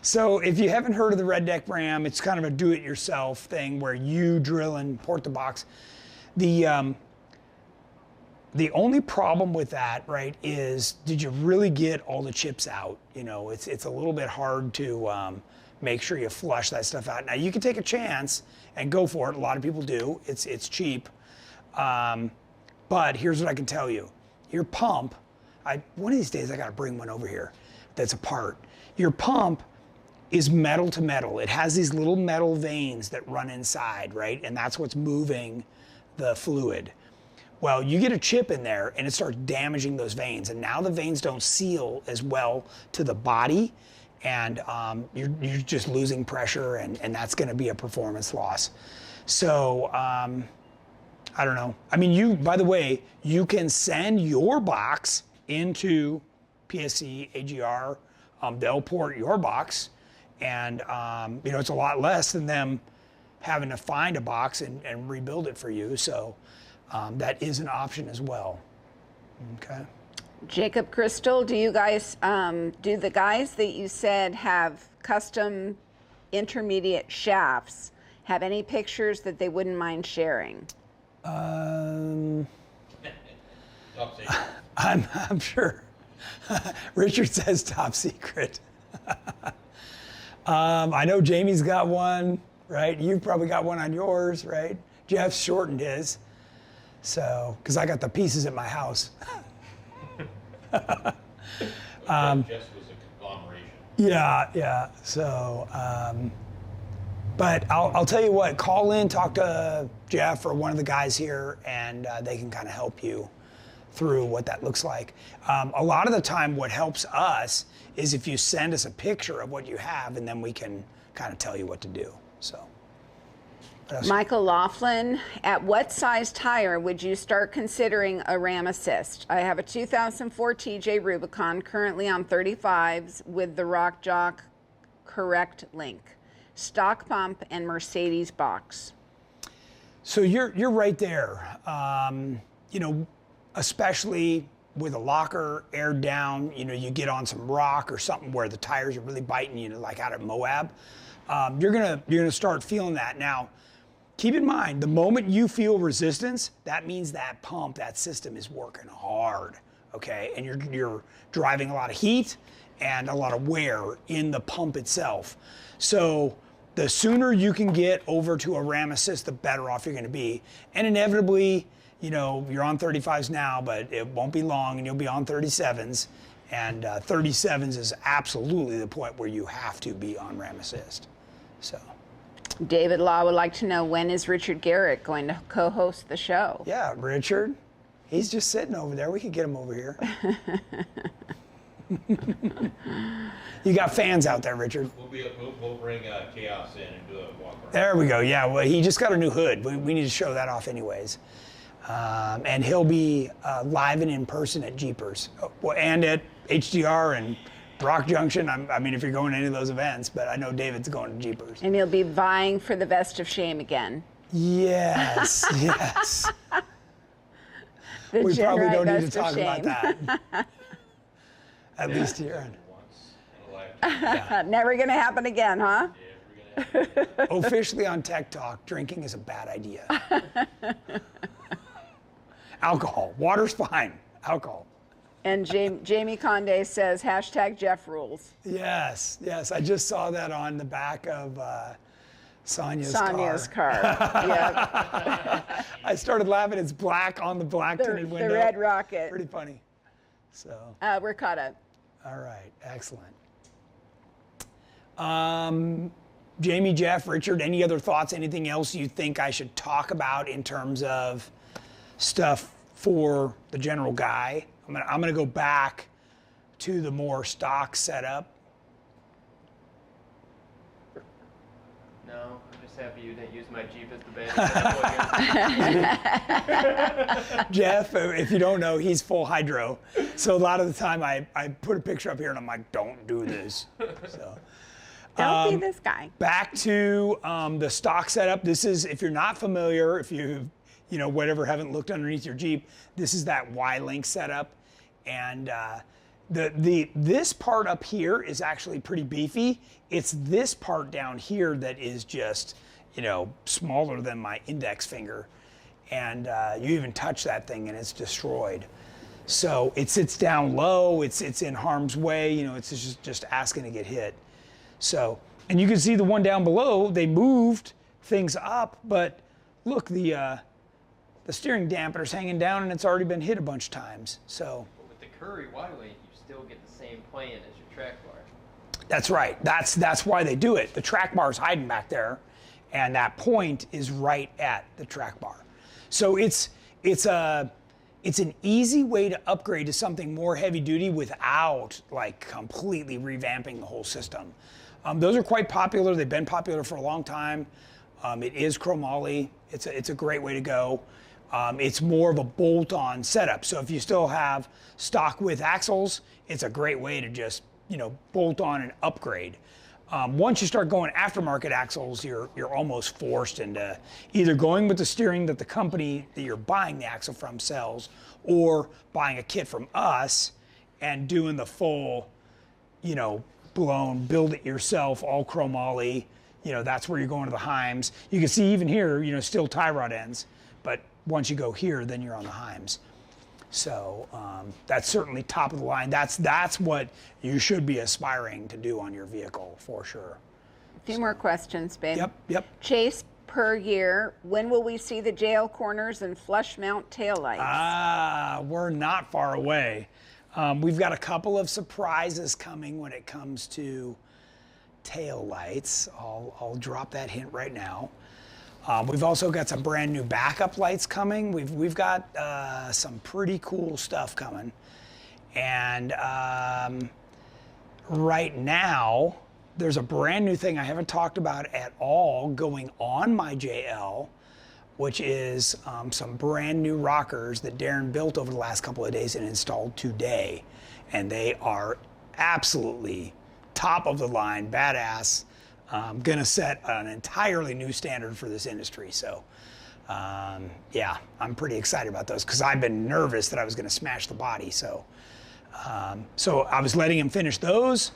So if you haven't heard of the Redneck Ram, it's kind of a do-it-yourself thing where you drill and port the box. The only problem with that, right, is did you really get all the chips out? You know, it's a little bit hard to make sure you flush that stuff out. Now, you can take a chance and go for it. A lot of people do. It's cheap. But here's what I can tell you. Your pump, one of these days I got to bring one over here that's a part. Your pump is metal to metal. It has these little metal veins that run inside, right? And that's what's moving the fluid. Well, you get a chip in there and it starts damaging those veins, and now the veins don't seal as well to the body, and you're just losing pressure, and that's going to be a performance loss. So I don't know. I mean, by the way, you can send your box into PSC, AGR. They'll port your box, and it's a lot less than them having to find a box and rebuild it for you. So. That is an option as well. Okay. Jacob Crystal, do you guys, do the guys that you said have custom intermediate shafts have any pictures that they wouldn't mind sharing? I'm sure. Richard says top secret. I know Jamie's got one, right? You've probably got one on yours, right? Jeff's shortened his. So, because I got the pieces at my house. Jeff's was a conglomeration. Yeah. So, but I'll tell you what, call in, talk to Jeff or one of the guys here, and they can kind of help you through what that looks like. A lot of the time, what helps us is if you send us a picture of what you have, and then we can kind of tell you what to do. So. Michael Laughlin, at what size tire would you start considering a ram assist? I have a 2004 TJ Rubicon currently on 35s with the Rock Jock Correct Link, stock pump, and Mercedes box. So you're right there. You know, especially with a locker aired down, you know, you get on some rock or something where the tires are really biting, you know, like out at Moab. You're gonna start feeling that. Now, keep in mind, the moment you feel resistance, that means that pump, that system is working hard, okay? And you're driving a lot of heat and a lot of wear in the pump itself. So the sooner you can get over to a ram assist, the better off you're gonna be. And inevitably, you know, you're on 35s now, but it won't be long and you'll be on 37s. And 37s is absolutely the point where you have to be on ram assist, so. David Law would like to know, when is Richard Garrett going to co-host the show? Yeah, Richard, he's just sitting over there. We could get him over here. You got fans out there, Richard. We'll bring Chaos in and do a walk around. There we go. Yeah, well, he just got a new hood. We need to show that off anyways. And he'll be live and in person at Jeepers, and at HDR and Rock Junction. I mean, if you're going to any of those events, but I know David's going to Jeepers. And he'll be vying for the vest of shame again. Yes, yes. The We probably GenRight don't need to vest of talk about shame. that. At least here. Once in a lifetime. Never going to happen again, huh? Yeah, we're gonna have Officially on Tech Talk, drinking is a bad idea. Alcohol. Water's fine. Alcohol. And Jamie Conde says, hashtag Jeff rules. Yes, yes. I just saw that on the back of Sonia's car. Yeah. I started laughing. It's black on the black tinted window. The red rocket. Pretty funny. So. We're caught up. All right. Excellent. Jamie, Jeff, Richard, any other thoughts? Anything else you think I should talk about in terms of stuff for the general guy? I'm gonna go back to the more stock setup. No, I'm just happy you didn't use my Jeep as the base. Jeff, if you don't know, he's full hydro. So a lot of the time I put a picture up here and I'm like, don't do this. So. Don't be this guy. Back to the stock setup. This is, if you're not familiar, if you know, whatever, haven't looked underneath your Jeep, this is that Y-Link setup. And this part up here is actually pretty beefy. It's this part down here that is just, you know, smaller than my index finger. And you even touch that thing and it's destroyed. So it sits down low, it's in harm's way, you know, it's just asking to get hit. So, and you can see the one down below, they moved things up, but look, the steering dampener's hanging down and it's already been hit a bunch of times, so. But with the Curry Y-Link, you still get the same plane as your track bar. That's right, that's why they do it. The track bar's hiding back there, and that point is right at the track bar. So it's an easy way to upgrade to something more heavy duty without like completely revamping the whole system. Those are quite popular. They've been popular for a long time. It is chromoly. It's a great way to go. It's more of a bolt-on setup. So if you still have stock width axles, it's a great way to just, you know, bolt on and upgrade. Once you start going aftermarket axles, you're almost forced into either going with the steering that the company that you're buying the axle from sells, or buying a kit from us and doing the full, you know, blown, build it yourself, all chromoly. You know, that's where you're going to the Heims. You can see even here, you know, still tie rod ends, but once you go here, then you're on the Heims. So that's certainly top of the line. That's what you should be aspiring to do on your vehicle for sure. A few more questions, babe. Yep. Chase per year, when will we see the jail corners and flush mount taillights? We're not far away. We've got a couple of surprises coming when it comes to tail lights. I'll drop that hint right now. We've also got some brand new backup lights coming. We've got some pretty cool stuff coming. And right now, there's a brand new thing I haven't talked about at all going on my JL, which is some brand new rockers that Darren built over the last couple of days and installed today. And they are absolutely top of the line, badass, gonna set an entirely new standard for this industry. So yeah, I'm pretty excited about those because I've been nervous that I was gonna smash the body. So I was letting him finish those,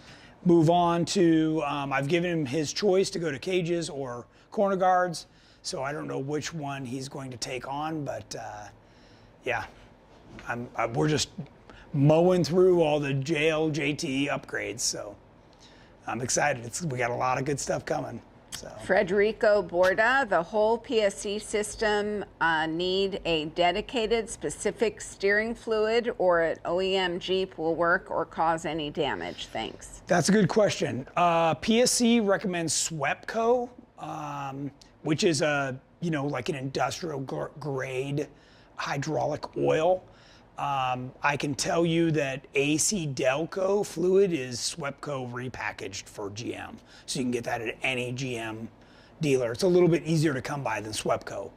move on to, I've given him his choice to go to cages or corner guards. So I don't know which one he's going to take on, but yeah, we're just mowing through all the JL, JT upgrades. So I'm excited. We got a lot of good stuff coming. So. Frederico Borda, the whole PSC system need a dedicated specific steering fluid, or an OEM Jeep will work or cause any damage? Thanks. That's a good question. PSC recommends Swepco, which is like an industrial grade hydraulic oil. I can tell you that AC Delco fluid is Swepco repackaged for GM. So you can get that at any GM dealer. It's a little bit easier to come by than Swepco.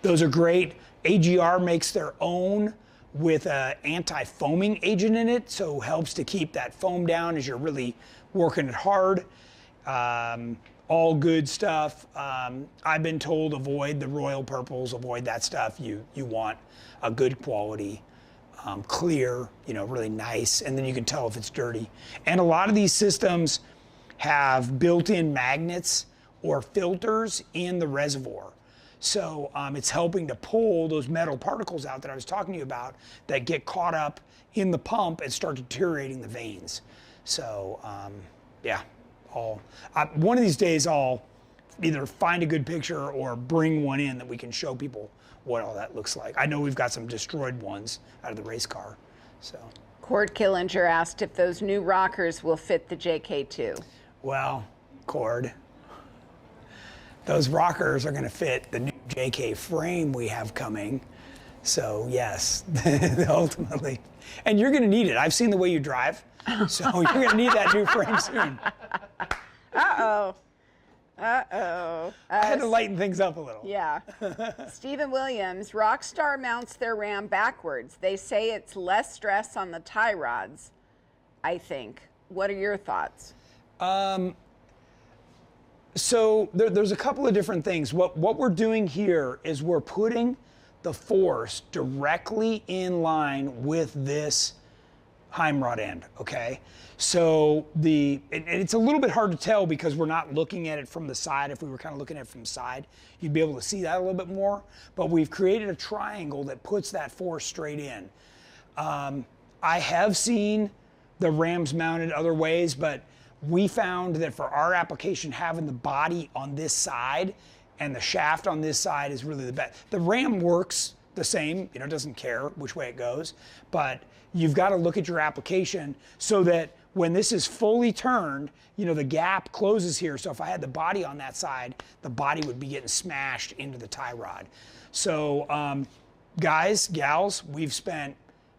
Those are great. AGR makes their own with an anti-foaming agent in it, so helps to keep that foam down as you're really working it hard. All good stuff. I've been told avoid the royal purples, avoid that stuff. You want a good quality, clear, really nice, and then you can tell if it's dirty. And a lot of these systems have built-in magnets or filters in the reservoir. So it's helping to pull those metal particles out that I was talking to you about that get caught up in the pump and start deteriorating the veins. So yeah, one of these days I'll either find a good picture or bring one in that we can show people what all that looks like. I know we've got some destroyed ones out of the race car. So. Cord Killinger asked if those new rockers will fit the JK2. Well, Cord, those rockers are going to fit the new JK frame we have coming. So yes, ultimately. And you're going to need it. I've seen the way you drive. So you're going to need that new frame soon. Uh-oh. Uh-oh. I had to lighten things up a little. Yeah. Stephen Williams, Rockstar mounts their Ram backwards. They say it's less stress on the tie rods, I think. What are your thoughts? So there's a couple of different things. What we're doing here is we're putting the force directly in line with this Heim rod end, okay? So it's a little bit hard to tell because we're not looking at it from the side. If we were kind of looking at it from the side, you'd be able to see that a little bit more. But we've created a triangle that puts that force straight in. I have seen the Rams mounted other ways, but we found that for our application, having the body on this side and the shaft on this side is really the best. The Ram works the same, it doesn't care which way it goes, but you've got to look at your application so that when this is fully turned, the gap closes here. So if I had the body on that side, the body would be getting smashed into the tie rod. So guys, gals, we've spent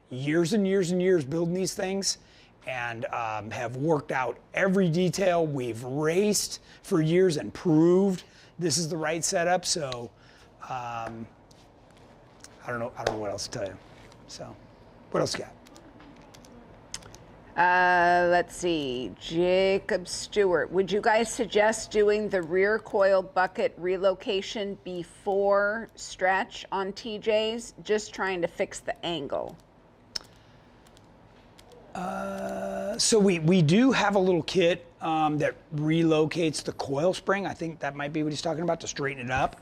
years and years and years building these things and have worked out every detail. We've raced for years and proved this is the right setup. So I don't know what else to tell you. So what else you got? Let's see. Jacob Stewart, would you guys suggest doing the rear coil bucket relocation before stretch on TJs? Just trying to fix the angle. So we do have a little kit that relocates the coil spring. I think that might be what he's talking about, to straighten it up.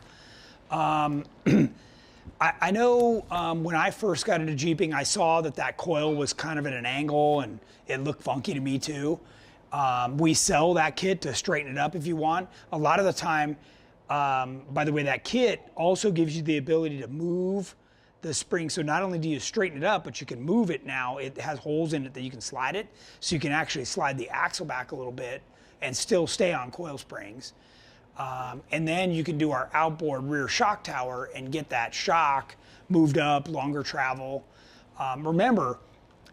I know when I first got into Jeeping, I saw that coil was kind of at an angle and it looked funky to me too. We sell that kit to straighten it up if you want. A lot of the time, by the way, that kit also gives you the ability to move the spring. So not only do you straighten it up, but you can move it now. It has holes in it that you can slide it. So you can actually slide the axle back a little bit and still stay on coil springs. And then you can do our outboard rear shock tower and get that shock moved up, longer travel. Remember,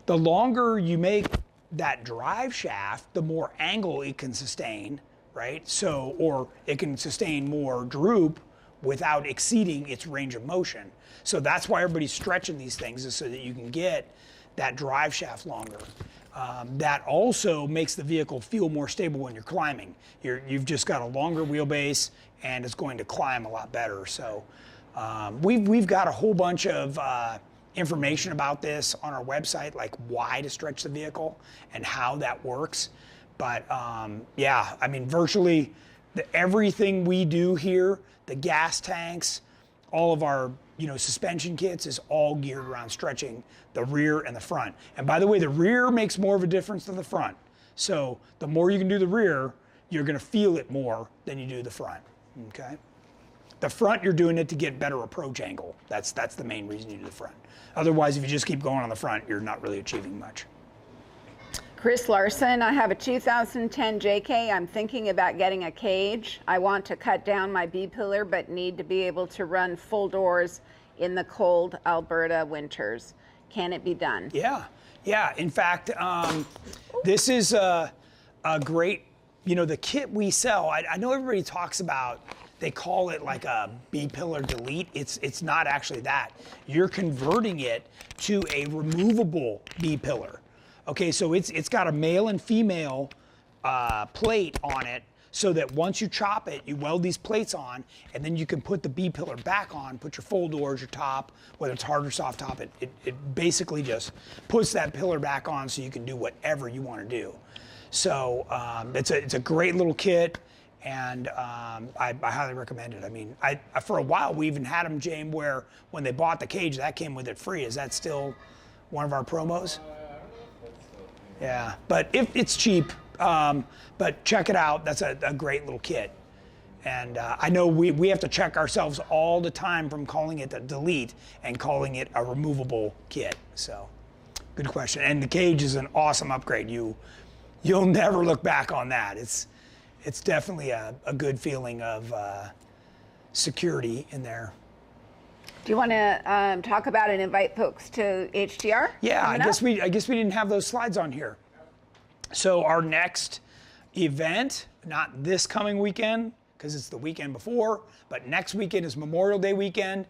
the longer you make that drive shaft, the more angle it can sustain, right? So, or it can sustain more droop without exceeding its range of motion. So that's why everybody's stretching these things, is so that you can get that drive shaft longer. That also makes the vehicle feel more stable when you're climbing. You've just got a longer wheelbase and it's going to climb a lot better. So we've got a whole bunch of information about this on our website, like why to stretch the vehicle and how that works. But yeah, I mean, virtually everything we do here, the gas tanks, all of our suspension kits is all geared around stretching the rear and the front. And by the way, the rear makes more of a difference than the front. So the more you can do the rear, you're gonna feel it more than you do the front, okay? The front, you're doing it to get better approach angle. That's the main reason you do the front. Otherwise, if you just keep going on the front, you're not really achieving much. Chris Larson, I have a 2010 JK. I'm thinking about getting a cage. I want to cut down my B-pillar, but need to be able to run full doors in the cold Alberta winters. Can it be done? Yeah. In fact, this is a great, the kit we sell. I know everybody talks about, they call it like a B-pillar delete. It's not actually that. You're converting it to a removable B-pillar. Okay, so it's got a male and female plate on it, so that once you chop it, you weld these plates on, and then you can put the B-pillar back on, put your full doors, your top, whether it's hard or soft top, it basically just puts that pillar back on so you can do whatever you want to do. So it's a great little kit, and I highly recommend it. I mean, for a while we even had them, James, where when they bought the cage, that came with it free. Is that still one of our promos? Yeah, but it's cheap, but check it out. That's a great little kit. And I know we have to check ourselves all the time from calling it a delete and calling it a removable kit. So, good question. And the cage is an awesome upgrade. You'll never look back on that. It's definitely a good feeling of security in there. Do you want to talk about and invite folks to HDR? Yeah, I guess we didn't have those slides on here. So our next event, not this coming weekend, because it's the weekend before, but next weekend is Memorial Day weekend,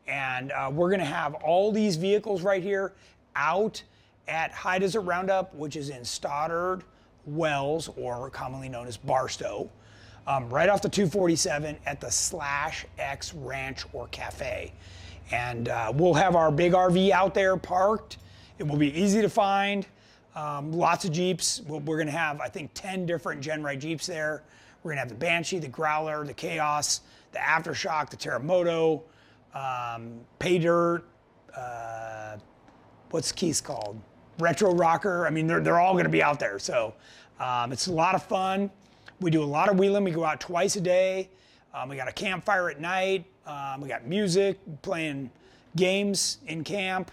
and we're going to have all these vehicles right here out at High Desert Roundup, which is in Stoddard Wells, or commonly known as Barstow, right off the 247 at the /X Ranch or Cafe. And we'll have our big RV out there parked. It will be easy to find. Lots of Jeeps. We're going to have, I think, 10 different GenRight Jeeps there. We're going to have the Banshee, the Growler, the Chaos, the Aftershock, the Terremoto, Pay Dirt, what's Keith's called? Retro Rocker. I mean, they're all going to be out there. So it's a lot of fun. We do a lot of wheeling. We go out twice a day. We got a campfire at night. We got music, playing games in camp.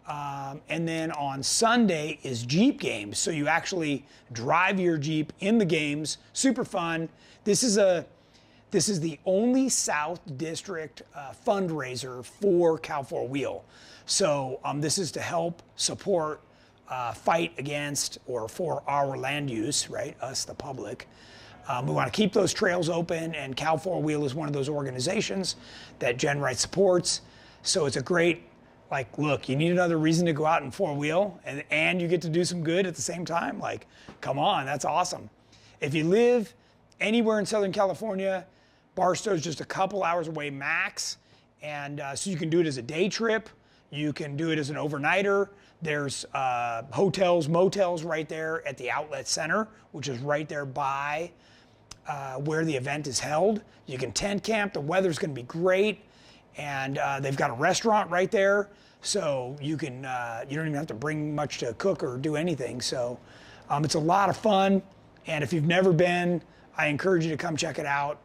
And then on Sunday is Jeep games. So you actually drive your Jeep in the games. Super fun. This is the only South District fundraiser for Cal 4-Wheel. So this is to help support fight against or for our land use, right? Us, the public. We want to keep those trails open, and Cal 4-Wheel is one of those organizations that GenRight supports. So it's a great, look, you need another reason to go out and 4-wheel, and you get to do some good at the same time. Come on, that's awesome. If you live anywhere in Southern California, Barstow's just a couple hours away max, and so you can do it as a day trip. You can do it as an overnighter. There's hotels, motels right there at the outlet center, which is right there by where the event is held. You can tent camp. The weather's going to be great, and they've got a restaurant right there, so you can you don't even have to bring much to cook or do anything. So it's a lot of fun, and if you've never been, I encourage you to come check it out.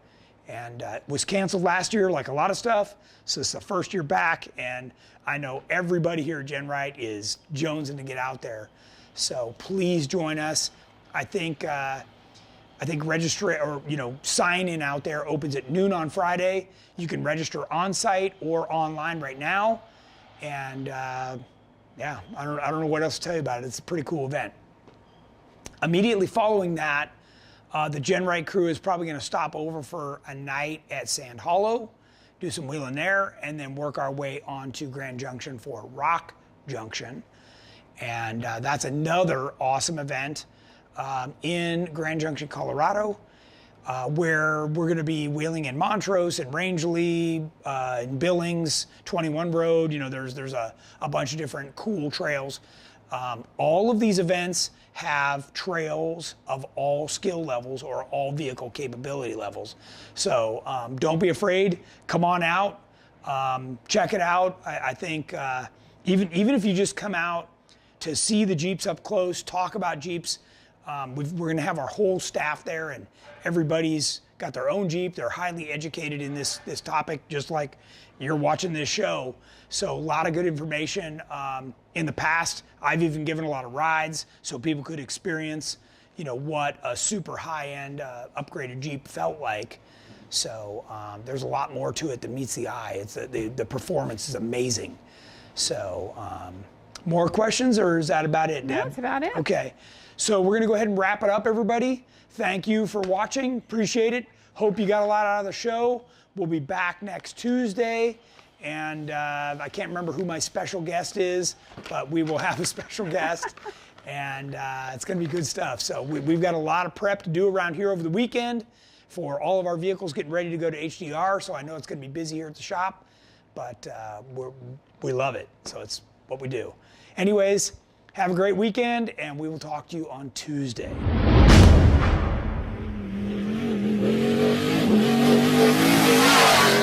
And it was canceled last year, like a lot of stuff, so it's the first year back, and I know everybody here at GenRight is jonesing to get out there. So please join us. I think register or sign in out there opens at noon on Friday. You can register on site or online right now, and yeah, I don't know what else to tell you about it. It's a pretty cool event. Immediately following that, the GenRight crew is probably going to stop over for a night at Sand Hollow, do some wheeling there, and then work our way on to Grand Junction for Rock Junction. And that's another awesome event in Grand Junction, Colorado, where we're going to be wheeling in Montrose and Rangeley, in Billings, 21 Road. You know, there's a bunch of different cool trails. All of these events have trails of all skill levels or all vehicle capability levels. So don't be afraid. Come on out. Check it out. I think even if you just come out to see the Jeeps up close, talk about Jeeps, we're going to have our whole staff there, and everybody's got their own Jeep. They're highly educated in this topic, just like you're watching this show. So a lot of good information. In the past, I've even given a lot of rides so people could experience, you know, what a super high-end upgraded Jeep felt like. So there's a lot more to it than meets the eye. It's the performance is amazing. So more questions, or is that about it, Deb? No, that's about it. Okay. So we're going to go ahead and wrap it up, everybody. Thank you for watching. Appreciate it. Hope you got a lot out of the show. We'll be back next Tuesday. And I can't remember who my special guest is, but we will have a special guest. And it's going to be good stuff. So we've got a lot of prep to do around here over the weekend for all of our vehicles getting ready to go to HDR. So I know it's going to be busy here at the shop, but we love it. So it's what we do. Anyways, have a great weekend, and we will talk to you on Tuesday.